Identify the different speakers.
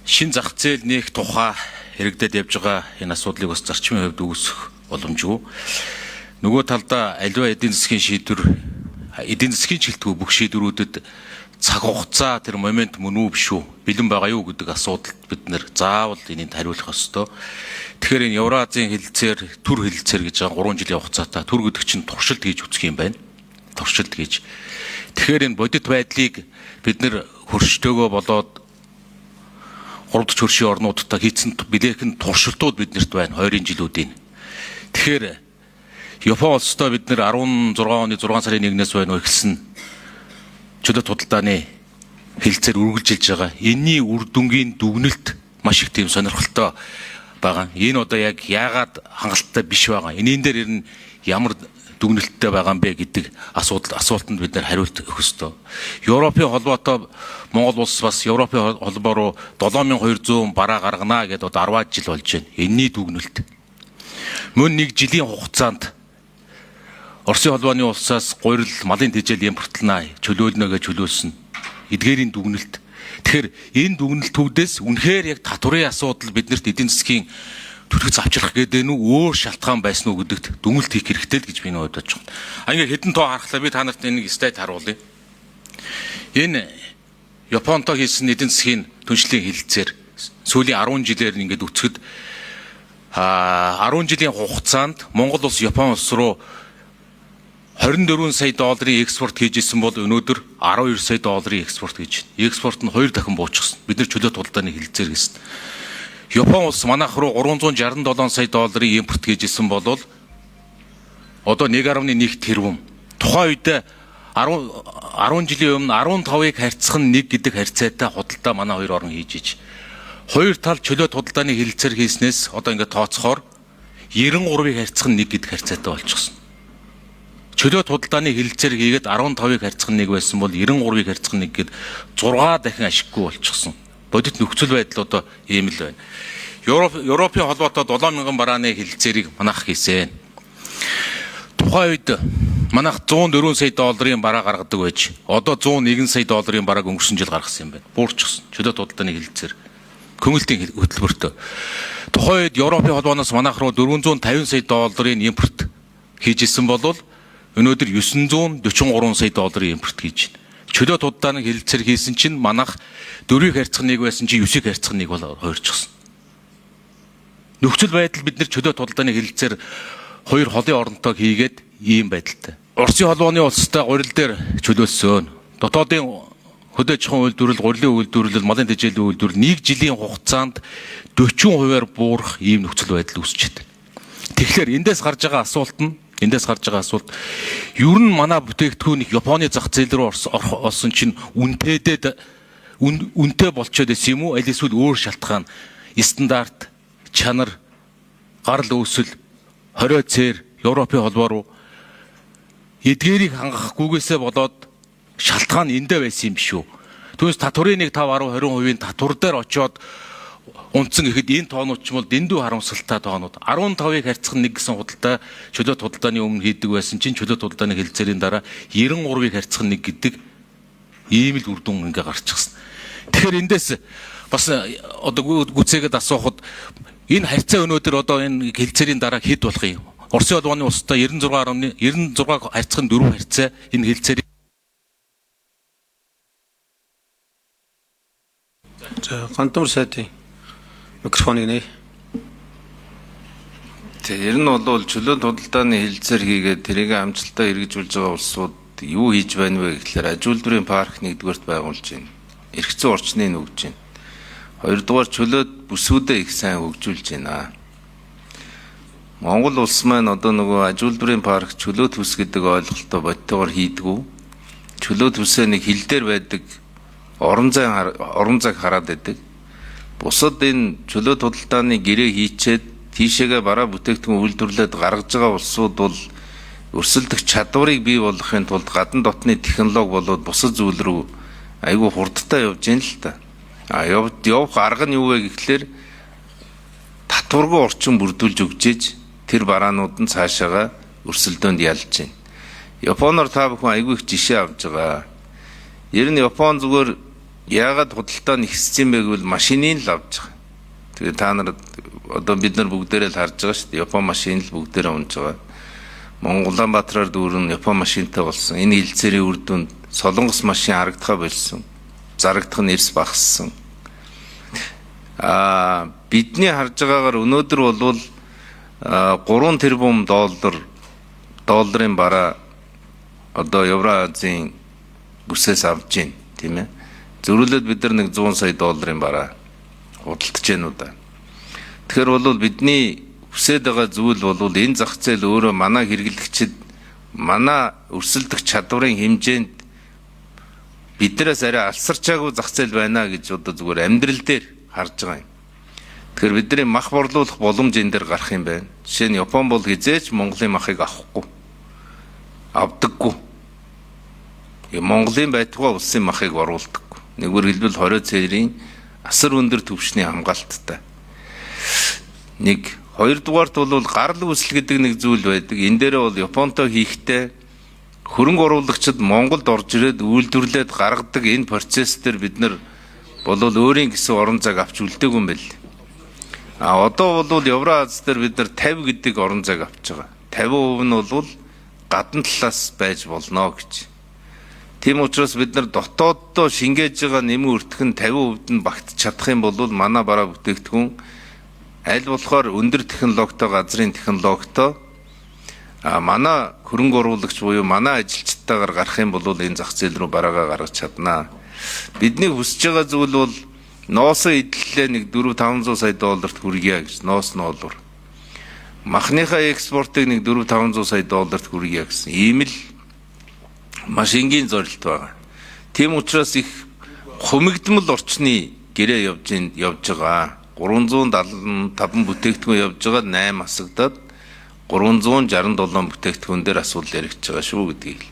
Speaker 1: шин зах зээл нээх тухай хэрэгдэд явж байгаа энэ асуудлыг бас зарчмын хувьд үүсэх боломжгүй. Нөгөө талдаа аливаа эдийн засгийн шийдвэр, эдийн засгийн чиглэлтгүй бүх шийдвэрүүдэд цаг хугацаа тэр момент мөн үү биш үү, бэлэн байгаа юу гэдэг асуудалд бид нэр заавал энийг хариулах ёстой. Тэгэхээр энэ Евразийн хэлэлцээр, түр хэлэлцээр гэж байгаа 3 жилийн хугацаатай түр гэдэг чинь туршилт хийж үзэх юм байна. Туршилт гэж. Тэгэхээр энэ бодит байдлыг бид нэр хөрштөөгөө болоод 3 дахь хөршийн орнуудтай хийцэн билээхэн туршилтууд биднэрт байна 20 жилүүдийн. Тэгэхээр Япон улстай бид нэр 16 оны 6 сарын 1-ээс байна эхэлсэн чөлөө худалдааны хэлэлцээр үргэлжилж байгаа. Энэний үр дүнгийн дүгнэлт маш их тийм сонирхолтой байгаа. Энэ одоо яг яагаад хангалттай биш байгаа. Энийн дээр ер нь ямар дүгнэлттэй байгаа юм бэ гэдэг асуултанд бид нэр хариулт өгөх ёстой. Европын холбоотой Монгол улс бас Европын холбоо руу 7200 бараа гаргана гэдээ одоо 10 жил болж байна. Энэний дүгнэлт. Мөн 1 жилийн хугацаанд Оросын холбооны улсаас гурил малын тэжээл импортлно чөлөөлнө гэж чөлөөлсөн. Эдгээрийн дүгнэлт. Тэгэхээр энэ дүгнэлтүүдээс үнэхээр яг татварын асуудал биднэрт эдийн засгийн төрхөц авчрах гэдэг нь өөр шалтгаан байсан уу гэдэгт дүгнэлт хийх хэрэгтэй л гэж би бодож байна. Ингээ хэдэн тоо харахлаа би та нарт энийг слайд харуулъя. Энэ Японтой хийсэн эдийн засгийн түншлэлийн хэлэлцээр сүүлийн 10 жилээр ингээд үцгэд 10 жилийн хугацаанд Монгол улс Япон улс руу 24 сая долларын экспорт хийж исэн бол өнөөдөр 12 сая долларын экспорт хийж байна. Экспорт нь 2 дахин буучсан. Бид нар чөлөө худалдааны хэлэлцээр гэсэн. Япон улс манайх руу 367 сая долларын импорт хийж исэн бол одоо 1.1 тэрбум. Тухайн үед 10 жилийн өмнө 15-ыг харьцах нь 1 гэдэг харьцаатай худалдаа манай хоёр орн хийж иж. Хоёр тал чөлөө худалдааны хэлэлцээр хийснээс одоо ингээд тооцохоор 93-ыг харьцах нь 1 гэдэг харьцаатай болчихсон. Чөлөө худалдааны хэлэлцээр хийгээд 15-ыг харьцах нь 1 байсан бол 93-ыг харьцах нь 1 гэд 6 дахин ашиггүй болчихсон. Бодит нөхцөл байдал одоо ийм л байна. Европын холбоотой 7000 барааны хэлэлцээрийг манайх хийсэн. Тухайн үед манайх 104 сая долларын бараа гаргадаг байж одоо 101 сая долларын барааг өнгөрсөн жил гаргасан юм байна. Буурчихсан. Чөлөө худалдааны хэлэлцээр көмөлтийн хөтөлбөртөө. Тухайн үед Европын холбооноос манайх руу 450 сая долларын импорт хийж исэн бол өнөөдөр 943 сая долларын импорт хийж байна. Чөлөө худалдааны хэлэлцээр хийсэн чинь манайх 4-ийг харьцах 1 байсан чинь 9-ийг харьцах 1 бол хоёрчихсан. Нөхцөл байдал бид нар чөлөө худалдааны хэлэлцээр хоёр холын оронтой хийгээд ийм байдалтай. Оросын холбооны улстай гурил дээр чөлөөлсөн. Дотоодын хөдөө аж ахуйн үйлдвэрлэл, гурилын үйлдвэрлэл, малын тэжээлийн үйлдвэрлэл 1 жилийн хугацаанд 40%-аар буурах ийм нөхцөл байдал үүсчихэд. Тэгэхээр эндээс гарч байгаа асуулт нь ер нь манай бүтээгдэхүүн Японы зах зээл рүү орсон чинь үнэтэй болчиход байсан юм уу? Аль эсвэл өөр шалтгаан, стандарт, чанар, гарал үүсэл, хорио цээр, Европын холбоо руу эдгээрийг хангахгүйгээсээ болоод шалтгаан эндээ байсан юм биш үү? Түүнээс татврын 5-10-20% татвар дээр очиод унтсан гэхэд энэ тоонууд ч бол дэндүү харамсалтай тоонууд. 15-ыг харьцах 1 гэсэн худалдаа чөлөө худалдааны өмнө хийдэг байсан чинь чөлөө худалдааны хэлэлцээрийн дараа 93-ыг харьцах 1 гэдэг ийм л үр дүн ингээ гарчихсан. Тэгэхээр эндээс бас одоо гүцээгээд асуухад энэ харьцаа өнөөдөр одоо энэ хэлэлцээрийн дараа хэд болох юм? Оросын холбооны улстай 96 харьцах 4 харьцаа энэ хэлэлцээр.
Speaker 2: За Гандамар сайдын микрофоныг нээ.
Speaker 3: Ер нь бол чөлөө худалдааны хэлэлцээр хийгээд тэрийг амжилттай хэрэгжүүлж байгаа улсууд юу хийж байна вэ гэхээр аж үйлдвэрийн парк 1-р байгуулж байна. Эргэцэн орчныг нөгж байна. 2-р чөлөө бүсгүүдээ их сайн хөгжүүлж байна. Монгол улс маань одоо нөгөө аж үйлдвэрийн парк чөлөө төс гэдэг ойлголтоо бодтойгоор хийдгүү. Чөлөө төсөө нэг хил дээр байдаг орон зайг хараад байдаг. Бусад энэ чөлөө худалдааны гэрээ хийчээд тийшээгээ бараа бүтээгдэхүүн үйлдвэрлээд гаргаж байгаа улсууд бол өрсөлдөх чадварыг бий болгохын тулд гадна дотны технологи болоод бусад зүйл рүү айгүй хурдтай явж байна л та. Явах арга нь юу вэ гэхлээр татваргүй орчин бүрдүүлж өгчээж тэр бараанууд нь цаашаага өрсөлдөөнд ялж байна. Японоор та бүхэн айгүй их жишээ авж байгаа. Ер нь Япон зүгээр яагаад худалдаа нь ихсэж юм бэ гэвэл машиныг л авч байгаа. Тэгээ та нар одоо бид нар бүгдээрээ л харж байгаа шүү дээ. Япон машин л бүгдээрээ унж байгаа. Улаанбаатараар дүүрэн Япон машинтай болсон. Энэ хилцээрийн үр дүнд Солонгос машин харагдахаа болсон. Зарагдах нь эрс багассан. Бидний харж байгаагаар өнөөдөр бол 3 тэрбум долларын бараа одоо Евразийн бүсээс авж гин тийм ээ. Зөрүүлээд бид нар нэг 100 сая долларын бараа худалдаж гэнэ үү да. Тэгэхээр бол бидний хүсэж байгаа зүйл бол энэ зах зээл өөрөө манай хэрэглэгчид манай өрсөлдөх чадварын хэмжээнд биднээс арай алсарчаагүй зах зээл байна гэж одоо зүгээр амьдрал дээр харж байгаа юм. Тэгэхээр бидний мах борлуулах боломж энэ дээр гарах юм байна. Жишээ нь Япон бол хизээч Монголын махыг авахгүй. Авдаггүй. Монголын байтугай улсын махыг оруулдаггүй. Нэгвэр хэлбэл 20 цэрийн асар өндөр түвшний хамгаалттай. Нэг хоёрдугаарт бол гарал үүсэл гэдэг нэг зүйл байдаг. Энэ дээрээ бол Японтой хийхдээ хөрөнгө оруулагчид Монголд орж ирээд үйлдвэрлээд гаргадаг энэ процесс дээр бид нар бол өөрийн гэсэн орон зайг авч үлдээгүй юм байл. Одоо бол Евразиас дээр бид нар 50 гэдэг орон зайг авч байгаа. 50% нь бол гадна талаас байж болно гэж. Тийм учраас бид нар дотооддоо шингээж байгаа нэмэн өртөх нь 50% нь багтж чадах юм бол манай бараа бүтээгдэхүүн аль болохоор өндөр технологитой газрын технологитой манай хөрөнгө оруулагч буюу манай ажилчдаагаар гарах юм бол энэ зах зээл рүү бараагаа гаргаж чаднаа. Бидний хүсэж байгаа зүйл бол ноосоо эдлэлээ нэг 4-500 сая долларт хүргье гэж ноос нолор. Махныхаа экспортыг нэг 4-500 сая долларт хүргье гэсэн. Ийм л маш энгийн зорилт байгаа. Тийм учраас их хумигдмал орчны гэрээ явж байгаа. 375 бүтээгдэхүүн явж байгаа 8 асагдаад 367 бүтээгдэхүүн дээр асуудал яригдж байгаа шүү гэдгийг.